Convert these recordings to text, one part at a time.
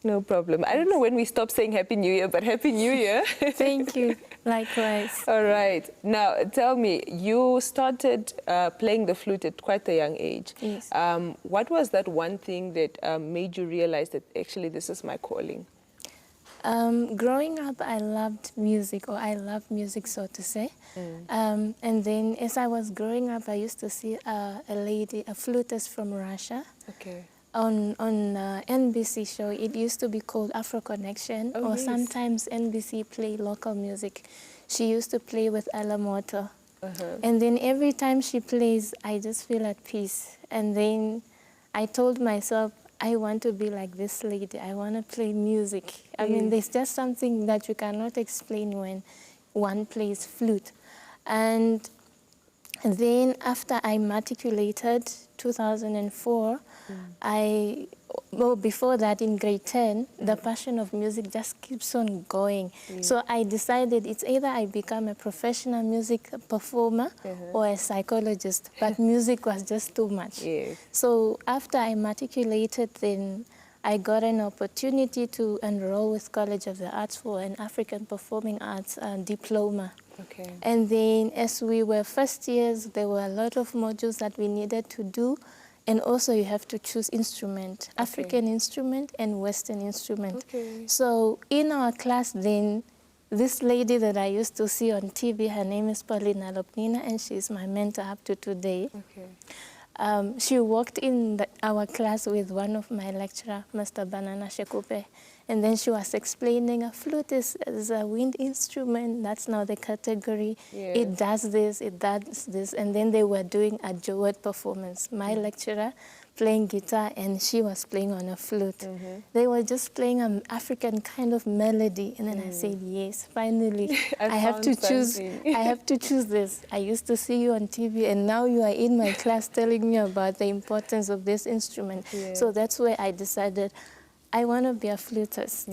No problem. I don't know when we stop saying Happy New Year, but Happy New Year. Thank you. Likewise. All right. Now, tell me, you started playing the flute at quite a young age. Yes. What was that one thing that made you realize that actually this is my calling? Growing up, I loved music, or I love music, so to say. And then as I was growing up, I used to see a lady, a flutist from Russia. Okay. On NBC show. It used to be called Afro Connection, or nice. sometimes NBC play local music. She used to play with Ella Moto. And then every time she plays, I just feel at peace. And then I told myself, I want to be like this lady. I want to play music. I mean, there's just something that you cannot explain when one plays flute. And then after I matriculated, 2004, before that in grade 10, the passion of music just keeps on going. So I decided it's either I become a professional music performer or a psychologist, but music was just too much. So after I matriculated, then I got an opportunity to enroll with College of the Arts for an African Performing Arts diploma. And then as we were first years, there were a lot of modules that we needed to do. And also you have to choose instrument, African instrument and Western instrument. So in our class then, this lady that I used to see on TV, her name is Paulina Lopnina, and she's my mentor up to today. She walked in our class with one of my lecturer, Mr. Banana Shekupe, and then she was explaining a flute is a wind instrument, that's now the category. It does this, it does this, and then they were doing a duet performance. My lecturer playing guitar and she was playing on a flute. They were just playing an African kind of melody, and then I said, yes, finally, I have to choose. I have to choose this. I used to see you on TV, and now you are in my class telling me about the importance of this instrument. So that's where I decided I want to be a flutist.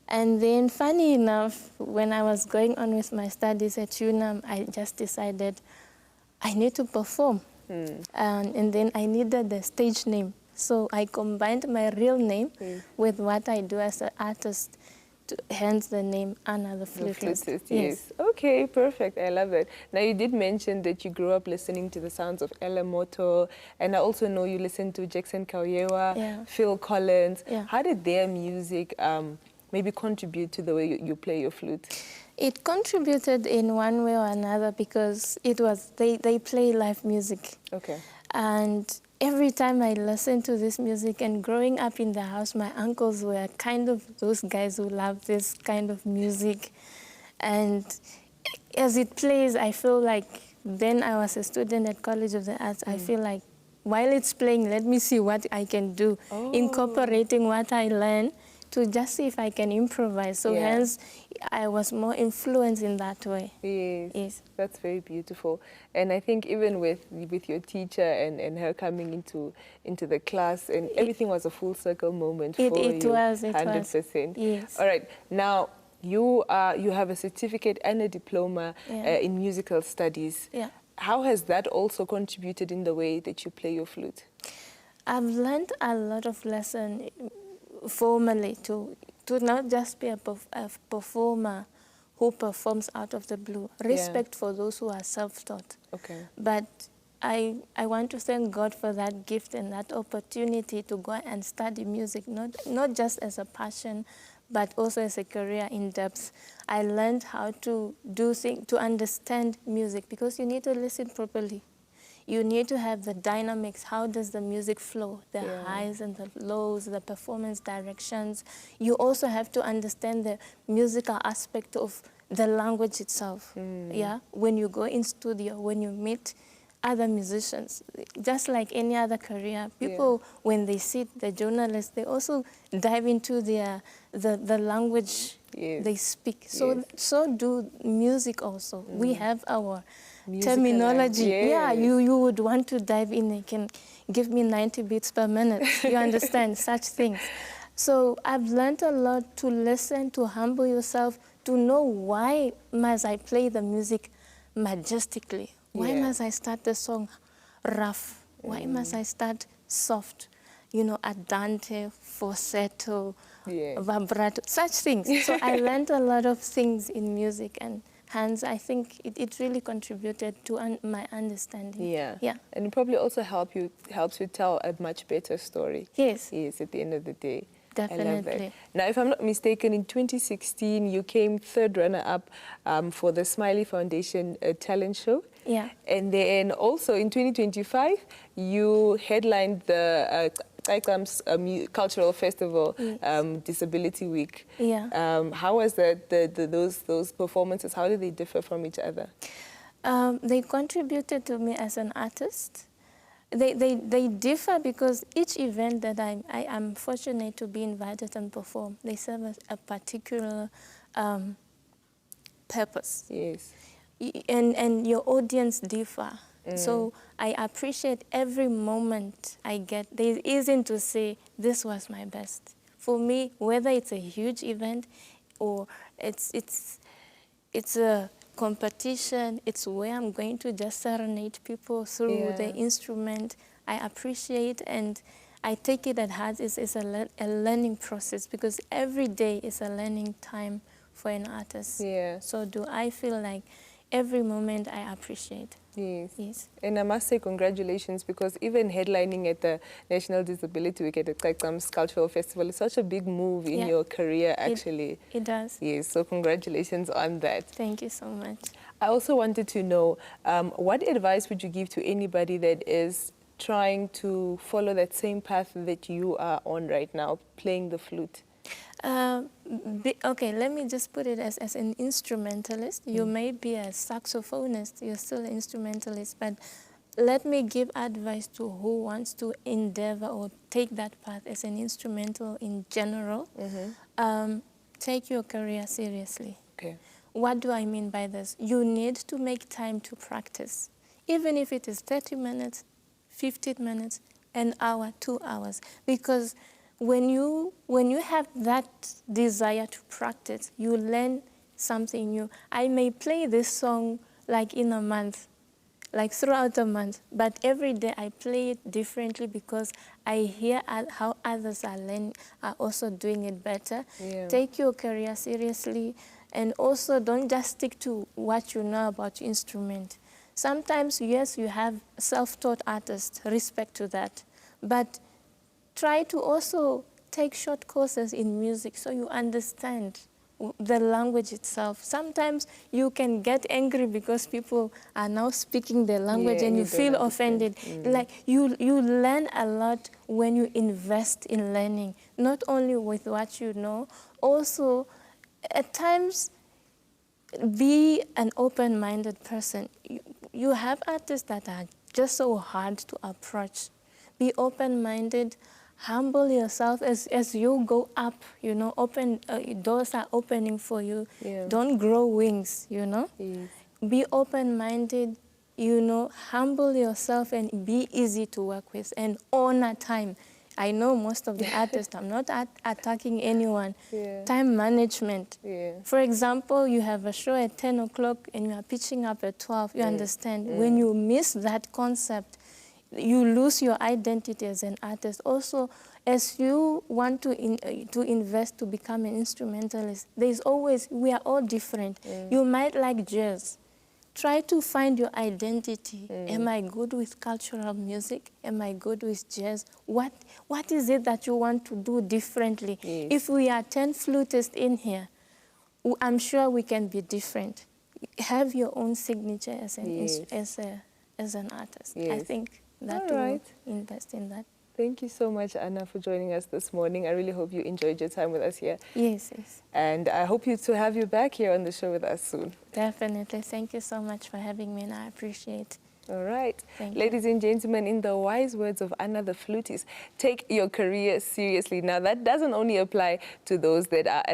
And then, funny enough, when I was going on with my studies at UNAM, I just decided I need to perform. And then I needed the stage name. So I combined my real name with what I do as an artist, hence the name Anna the Flutist. Yes. Okay, perfect. I love it. Now, you did mention that you grew up listening to the sounds of Ella Moto, and I also know you listened to Jackson Kauyewa, Phil Collins. How did their music maybe contribute to the way you play your flute? It contributed in one way or another because it was they play live music. And every time I listened to this music, and growing up in the house, my uncles were kind of those guys who love this kind of music. And as it plays, I feel like, then I was a student at College of the Arts, I feel like while it's playing, let me see what I can do, incorporating what I learned to just see if I can improvise. So hence, I was more influenced in that way. Yes. That's very beautiful. And I think even with your teacher and her coming into the class, and everything was a full circle moment for you. It was. 100%. Yes. All right. Now, you have a certificate and a diploma in musical studies. How has that also contributed in the way that you play your flute? I've learned a lot of lessons formally to not just be a performer who performs out of the blue. Respect for those who are self-taught. But I want to thank God for that gift and that opportunity to go and study music, not just as a passion, but also as a career in depth. I learned how to do things, to understand music, because you need to listen properly. You need to have the dynamics. How does the music flow? The highs and the lows, the performance directions. You also have to understand the musical aspect of the language itself. When you go in studio, when you meet other musicians, just like any other career, people, when they sit, the journalists, they also dive into the language they speak. So do music also. We have our terminology. You would want to dive in. You can give me 90 beats per minute. You understand such things. So I've learned a lot to listen, to humble yourself, to know why must I play the music majestically. Why must I start the song rough? Why must I start soft? you know, andante, falsetto, Yes. vibrato, such things. So I learned a lot of things in music, and hence I think it really contributed to my understanding. Yeah. Yeah. And it probably also helps you tell a much better story. Yes. Yes, at the end of the day. Definitely. I love that. Now, if I'm not mistaken, in 2016, you came third runner-up for the Smiley Foundation talent show. Yeah. And then also in 2025, you headlined the cultural festival, Yes. Disability Week. Yeah. How was those performances? How did they differ from each other? They contributed to me as an artist. They differ because each event that I am fortunate to be invited and perform, they serve as a particular purpose. Yes. And your audience differ. So I appreciate every moment I get. There isn't to say, this was my best. For me, whether it's a huge event or it's a competition, it's where I'm going to just serenade people through the instrument. I appreciate and I take it at heart. It's a learning process because every day is a learning time for an artist. Yeah. So do I feel like every moment I appreciate. Yes. Yes. And I must say congratulations, because even headlining at the National Disability Week at the Taikam's Cultural Festival is such a big move in your career, actually. It does. Yes, so congratulations on that. Thank you so much. I also wanted to know, what advice would you give to anybody that is trying to follow that same path that you are on right now, playing the flute? Okay, let me just put it as an instrumentalist. You may be a saxophonist, you're still an instrumentalist, but let me give advice to who wants to endeavor or take that path as an instrumental in general. Take your career seriously. Okay. What do I mean by this? You need to make time to practice, even if it is 30 minutes, 15 minutes, an hour, 2 hours, because when you have that desire to practice, you learn something new. I may play this song like in a month, like throughout the month, but every day I play it differently because I hear how others are also doing it better. Yeah. Take your career seriously, and also don't just stick to what you know about your instrument. Sometimes, yes, you have self-taught artists, respect to that, but try to also take short courses in music so you understand the language itself. Sometimes you can get angry because people are now speaking their language and you feel offended. Like you learn a lot when you invest in learning, not only with what you know, also at times be an open-minded person. You have artists that are just so hard to approach. Be open-minded, humble yourself as you go up, you know, doors are opening for you. Yeah. Don't grow wings, you know. Yes. Be open-minded, you know, humble yourself and be easy to work with and honor time. I know most of the artists, I'm not attacking anyone. Yeah. Time management. Yeah. For example, you have a show at 10 o'clock and you are pitching up at 12, you understand. When you miss that concept, you lose your identity as an artist. Also, as you want to invest to become an instrumentalist, there's always, we are all different. You might like jazz. Try to find your identity. Am I good with cultural music? Am I good with jazz? What is it that you want to do differently? Yes. If we are 10 flutists in here, I'm sure we can be different. Have your own signature as an artist. Yes. I think that will invest in that. Thank you so much, Anna, for joining us this morning. I really hope you enjoyed your time with us here. Yes, yes. And I hope to have you back here on the show with us soon. Definitely. Thank you so much for having me, and I appreciate it. All right. Thank Ladies and gentlemen, in the wise words of Anna the Flutist, take your career seriously. Now, that doesn't only apply to those that are